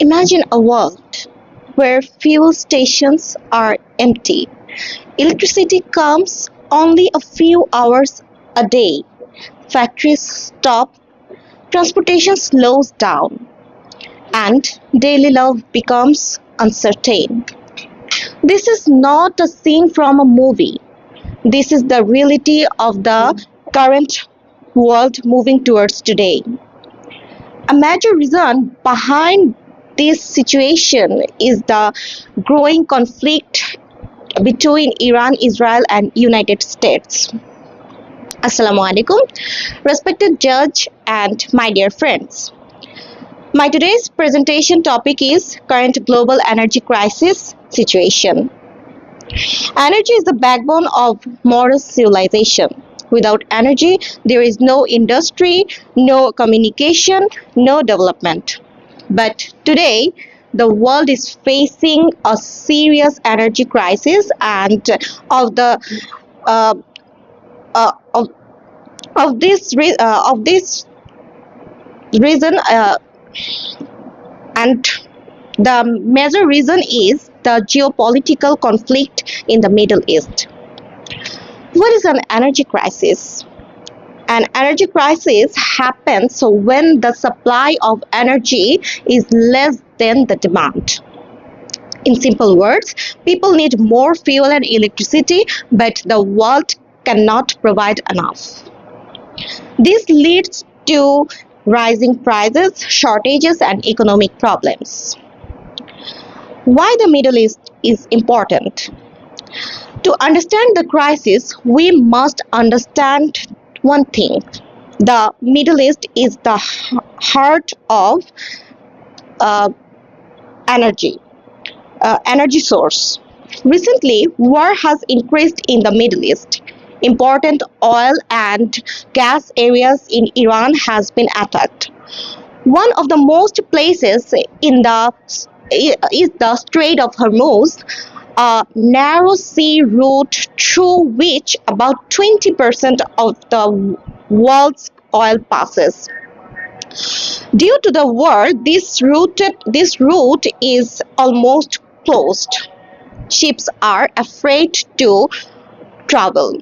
Imagine a world where fuel stations are empty. Electricity comes only a few hours a day. Factories stop, transportation slows down, and daily life becomes uncertain. This is not a scene from a movie. This is the reality of the current world moving towards today. A major reason behind this situation is the growing conflict between Iran, Israel, and United States. Assalamu alaikum, respected judge and my dear friends. My today's presentation topic is current global energy crisis situation. Energy is the backbone of modern civilization. Without energy, there is no industry, no communication, no development. But today, the world is facing a serious energy crisis, and of the uh, uh, of this reason, and the major reason is the geopolitical conflict in the Middle East. What is an energy crisis? An energy crisis happens when the supply of energy is less than the demand. In simple words, people need more fuel and electricity, but the world cannot provide enough. This leads to rising prices, shortages, and economic problems. Why the Middle East is important? To understand the crisis, we must understand one thing. The Middle East is the heart of energy source. Recently, war has increased in the Middle East. Important oil and gas areas in Iran has been attacked. One of the most places in the is the Strait of Hormuz, a narrow sea route through which about 20% of the world's oil passes. Due to the war, this route is almost closed. Ships are afraid to travel.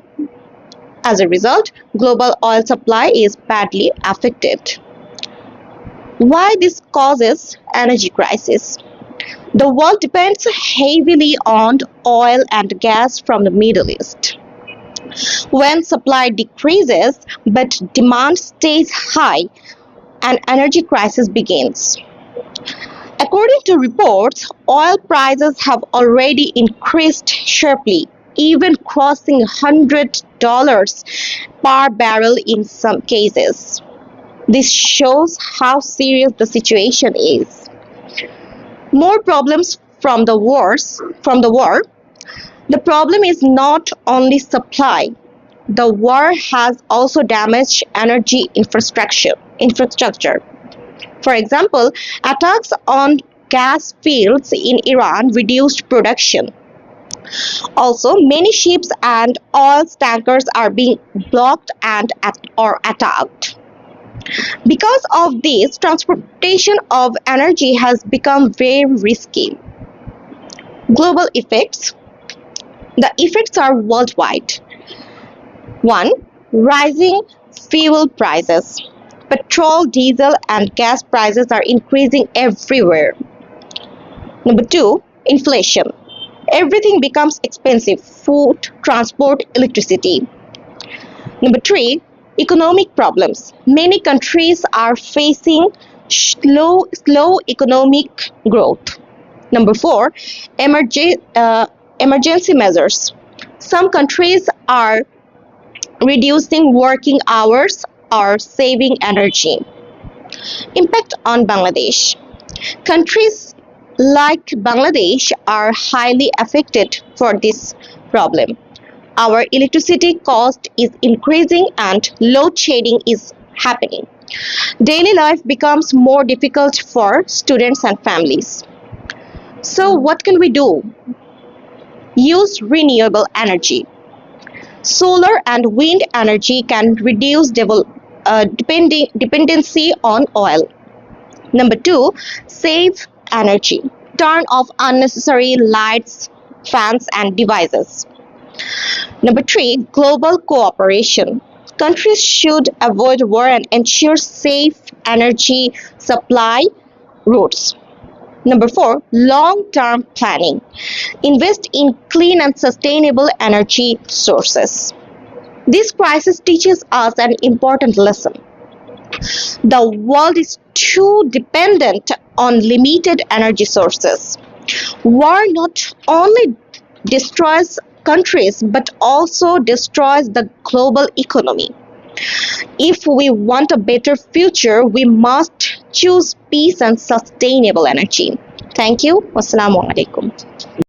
As a result, global oil supply is badly affected. Why this causes energy crisis? The world depends heavily on oil and gas from the Middle East. When supply decreases but demand stays high, an energy crisis begins. According to reports, oil prices have already increased sharply, even crossing $100 per barrel in some cases. This shows how serious the situation is. More problems from the war. The problem is not only supply. The war has also damaged energy infrastructure. For example, attacks on gas fields in Iran reduced production. Also, many ships and oil tankers are being blocked or attacked. Because of this, transportation of energy has become very risky. Global effects. The effects are worldwide. 1. Rising fuel prices. Petrol, diesel, and gas prices are increasing everywhere. Number 2. Inflation. Everything becomes expensive: food, transport, electricity. Number 3. Economic problems. Many countries are facing slow economic growth. Number 4. Emergency measures. Some countries are reducing working hours or saving energy. Impact on Bangladesh. Countries like Bangladesh are highly affected for this problem. Our electricity cost is increasing and load shedding is happening. Daily life becomes more difficult for students and families. So what can we do? Use renewable energy. Solar and wind energy can reduce dependency on oil. Number 2, save energy. Turn off unnecessary lights, fans, and devices. Number three, global cooperation. Countries should avoid war and ensure safe energy supply routes. Number four, long term planning. Invest in clean and sustainable energy sources. This crisis teaches us an important lesson. The world is too dependent on limited energy sources. War not only destroys countries but also destroys the global economy. If we want a better future, we must choose peace and sustainable energy. Thank you. Wassalamu alaikum.